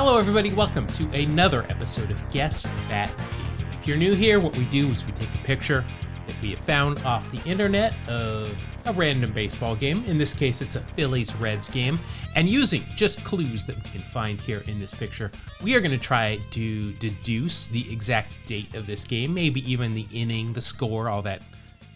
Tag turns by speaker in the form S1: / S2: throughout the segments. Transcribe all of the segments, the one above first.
S1: Hello everybody, welcome to another episode of Guess That Game. If you're new here, what we do is we take a picture that we have found off the internet of a random baseball game. In this case, it's a Phillies-Reds game. And using just clues that we can find here in this picture, we are going to try to deduce the exact date of this game, maybe even the inning, the score, all that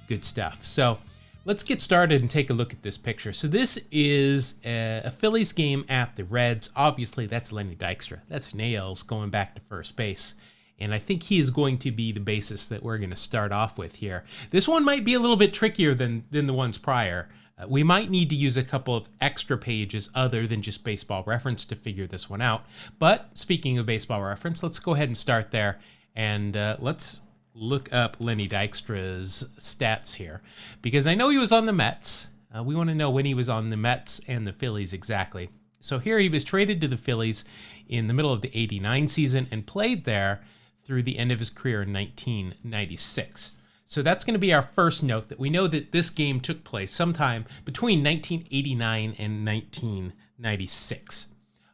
S1: good stuff. So let's get started and take a look at this picture. So this is a Phillies game at the Reds. Obviously, that's Lenny Dykstra. That's Nails going back to first base. And I think he is going to be the basis that we're going to start off with here. This one might be a little bit trickier than the ones prior. We might need to use a couple of extra pages other than just baseball reference to figure this one out. But speaking of baseball reference, let's go ahead and start there. And let's look up Lenny Dykstra's stats here, because I know he was on the Mets. We want to know when he was on the Mets and the Phillies exactly. So here he was traded to the Phillies in the middle of the '89 season and played there through the end of his career in 1996. So that's going to be our first note, that we know that this game took place sometime between 1989 and 1996.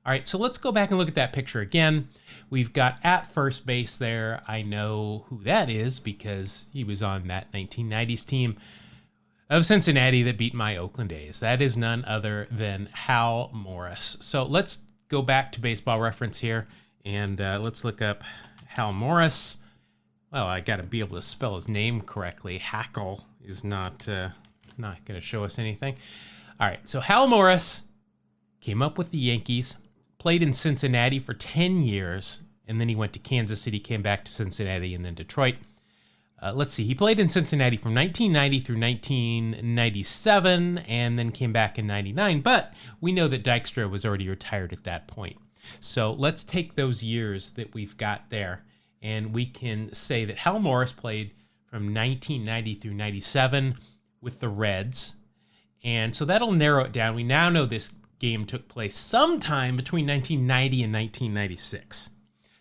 S1: All right, so let's go back and look at that picture again. We've got at first base there. I know who that is because he was on that 1990s team of Cincinnati that beat my Oakland A's. That is none other than Hal Morris. So let's go back to baseball reference here, and let's look up Hal Morris. Well, I got to be able to spell his name correctly. Hackle is not going to show us anything. All right, so Hal Morris came up with the Yankees, played in Cincinnati for 10 years, and then he went to Kansas City, came back to Cincinnati, and then Detroit. Let's see, he played in Cincinnati from 1990 through 1997, and then came back in 99, but we know that Dykstra was already retired at that point. So let's take those years that we've got there, and we can say that Hal Morris played from 1990 through 97 with the Reds, and so that'll narrow it down. We now know this game took place sometime between 1990 and 1996.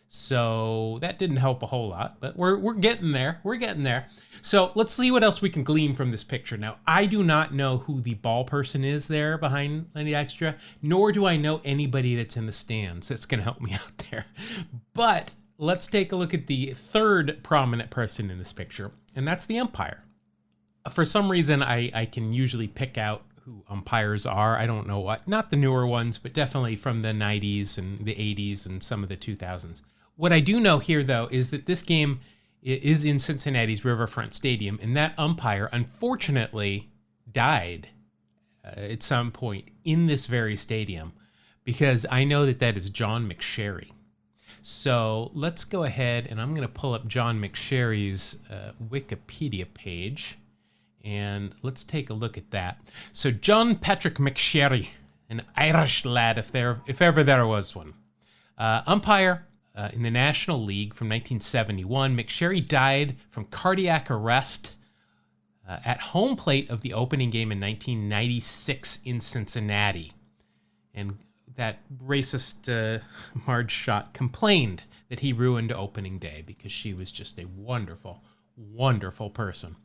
S1: So that didn't help a whole lot, but we're getting there. We're getting there. So let's see what else we can glean from this picture. Now, I do not know who the ball person is there behind Lenny Dykstra, nor do I know anybody that's in the stands that's going to help me out there. But let's take a look at the third prominent person in this picture, and that's the umpire. For some reason, I can usually pick out who umpires are. I don't know what, not the newer ones, but definitely from the 90s and the 80s and some of the 2000s. What I do know here, though, is that this game is in Cincinnati's Riverfront Stadium, and that umpire, unfortunately, died at some point in this very stadium, because I know that that is John McSherry. So let's go ahead, and I'm going to pull up John McSherry's Wikipedia page, and let's take a look at that. So John Patrick McSherry, an Irish lad, if ever there was one. Umpire in the National League from 1971. McSherry died from cardiac arrest at home plate of the opening game in 1996 in Cincinnati. And that racist Marge Schott complained that he ruined opening day because she was just a wonderful, wonderful person.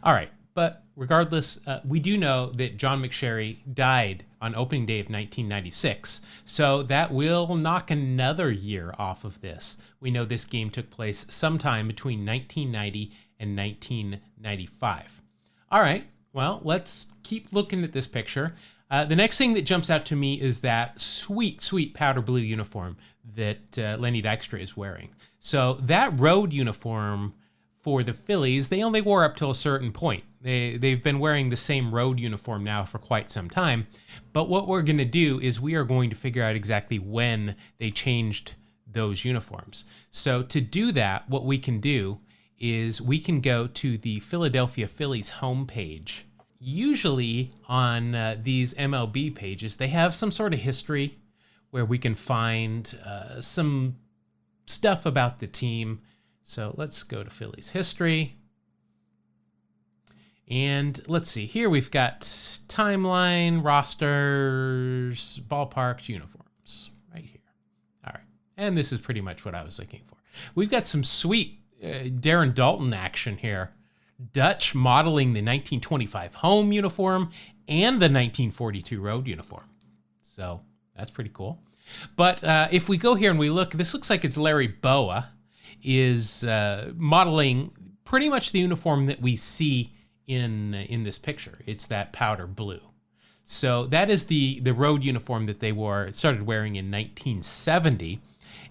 S1: All right. But regardless, we do know that John McSherry died on opening day of 1996. So that will knock another year off of this. We know this game took place sometime between 1990 and 1995. All right, well, let's keep looking at this picture. The next thing that jumps out to me is that sweet, sweet powder blue uniform that Lenny Dykstra is wearing. So that road uniform for the Phillies, they only wore up till a certain point. They've been wearing the same road uniform now for quite some time. But what we're going to do is we are going to figure out exactly when they changed those uniforms. So to do that, what we can do is we can go to the Philadelphia Phillies homepage. Usually on these MLB pages, they have some sort of history where we can find some stuff about the team. So let's go to Phillies history. And let's see, here we've got timeline, rosters, ballparks, uniforms, right here. All right, and this is pretty much what I was looking for. We've got some sweet Darren Dalton action here. Dutch modeling the 1925 home uniform and the 1942 road uniform. So that's pretty cool. But if we go here and we look, this looks like it's Larry Boa is modeling pretty much the uniform that we see in this picture. It's that powder blue. So that is the road uniform that they started wearing in 1970.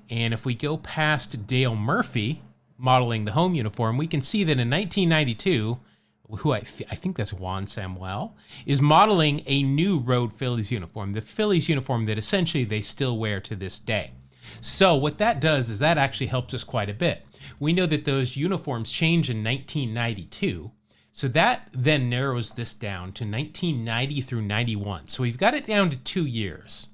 S1: And if we go past Dale Murphy modeling the home uniform, we can see that in 1992, who I think that's Juan Samuel, is modeling a new road Phillies uniform, the Phillies uniform that essentially they still wear to this day. So what that does is that actually helps us quite a bit. We know that those uniforms changed in 1992. So that then narrows this down to 1990 through 91. So we've got it down to 2 years.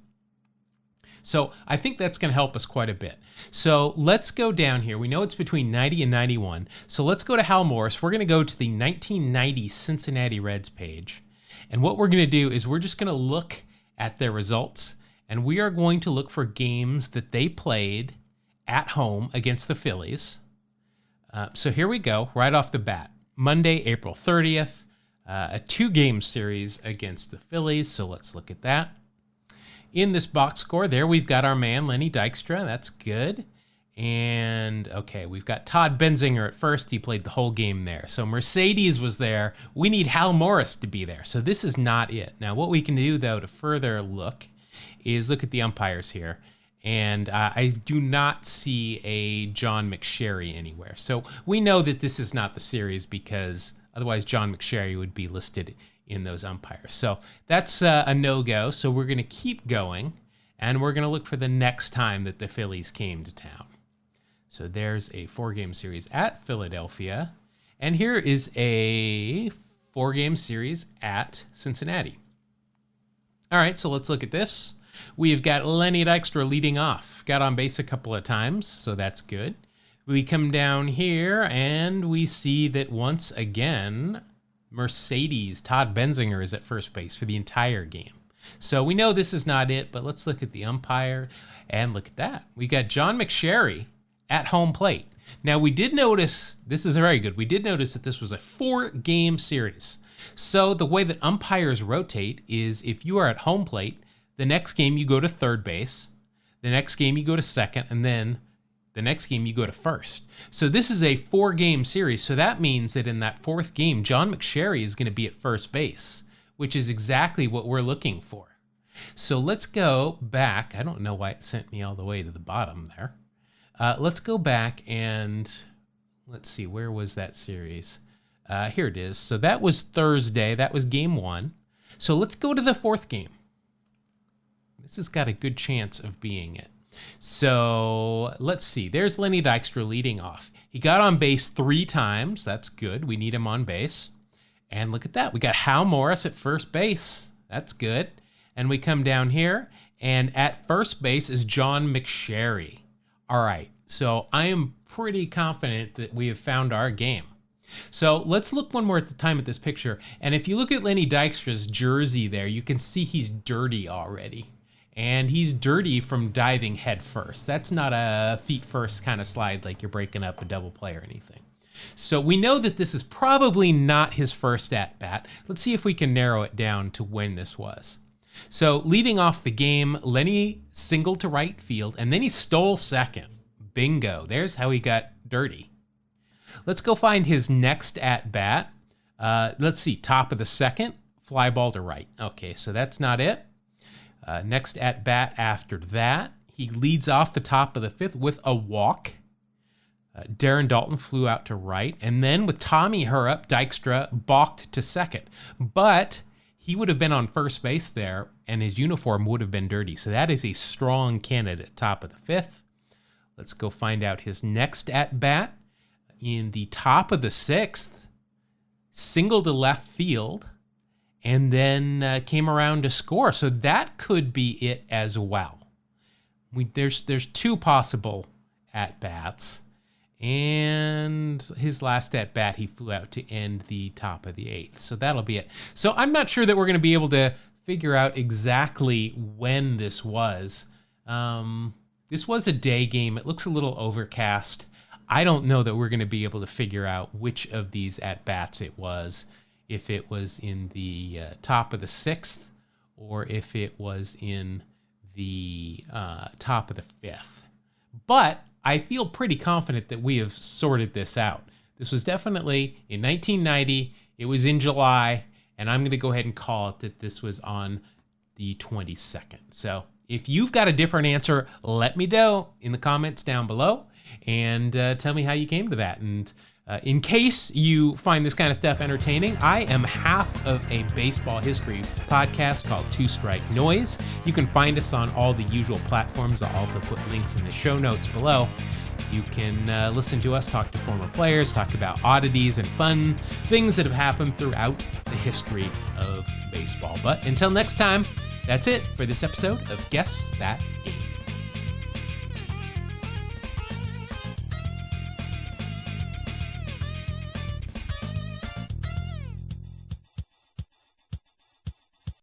S1: So I think that's going to help us quite a bit. So let's go down here. We know it's between 90 and 91. So let's go to Hal Morris. We're going to go to the 1990 Cincinnati Reds page. And what we're going to do is we're just going to look at their results. And we are going to look for games that they played at home against the Phillies. So here we go, right off the bat. Monday, April 30th, a 2-game series against the Phillies. So let's look at that. In this box score there, we've got our man, Lenny Dykstra. That's good. And, okay, we've got Todd Benzinger at first. He played the whole game there. So Mercedes was there. We need Hal Morris to be there. So this is not it. Now, what we can do, though, to further look is look at the umpires here. And I do not see a John McSherry anywhere. So we know that this is not the series because otherwise John McSherry would be listed in those umpires. So that's a no-go. So we're going to keep going, and we're going to look for the next time that the Phillies came to town. So there's a 4-game series at Philadelphia. And here is a 4-game series at Cincinnati. All right, so let's look at this. We've got Lenny Dykstra leading off. Got on base a couple of times, so that's good. We come down here, and we see that once again, Mercedes, Todd Benzinger, is at first base for the entire game. So we know this is not it, but let's look at the umpire, and look at that. We got John McSherry at home plate. Now, we did notice, this is very good, we did notice that this was a 4-game series. So the way that umpires rotate is if you are at home plate, the next game you go to third base, the next game you go to second, and then the next game you go to first. So this is a 4-game series. So that means that in that 4th game, John McSherry is going to be at first base, which is exactly what we're looking for. So let's go back. I don't know why it sent me all the way to the bottom there. Let's go back and let's see, where was that series? Here it is. So that was Thursday. That was game 1. So let's go to the 4th game. This has got a good chance of being it. So let's see. There's Lenny Dykstra leading off. He got on base 3 times. That's good. We need him on base. And look at that. We got Hal Morris at first base. That's good. And we come down here, and at first base is John McSherry. All right. So I am pretty confident that we have found our game. So let's look one more time at this picture. And if you look at Lenny Dykstra's jersey there, you can see he's dirty already. And he's dirty from diving head first. That's not a feet first kind of slide like you're breaking up a double play or anything. So we know that this is probably not his first at-bat. Let's see if we can narrow it down to when this was. So leading off the game, Lenny singled to right field, and then he stole second. Bingo. There's how he got dirty. Let's go find his next at-bat. Let's see, top of the second, fly ball to right. Okay, so that's not it. Next at-bat after that, he leads off the top of the 5th with a walk. Darren Dalton flew out to right. And then with Tommy Hurrup, Dykstra balked to second. But he would have been on first base there, and his uniform would have been dirty. So that is a strong candidate, top of the 5th. Let's go find out his next at-bat. In the top of the 6th, single to left field, and then came around to score. So that could be it as well. There's 2 possible at-bats. And his last at-bat, he flew out to end the top of the 8th. So that'll be it. So I'm not sure that we're going to be able to figure out exactly when this was. This was a day game. It looks a little overcast. I don't know that we're going to be able to figure out which of these at-bats it was. If it was in the top of the 6th or if it was in the top of the fifth. But I feel pretty confident that we have sorted this out. This was definitely in 1990. It was in July, and I'm going to go ahead and call it that this was on the 22nd. So if you've got a different answer, let me know in the comments down below and tell me how you came to that. And in case you find this kind of stuff entertaining, I am half of a baseball history podcast called Two Strike Noise. You can find us on all the usual platforms. I'll also put links in the show notes below. You can listen to us talk to former players, talk about oddities and fun things that have happened throughout the history of baseball. But until next time, that's it for this episode of Guess That Game.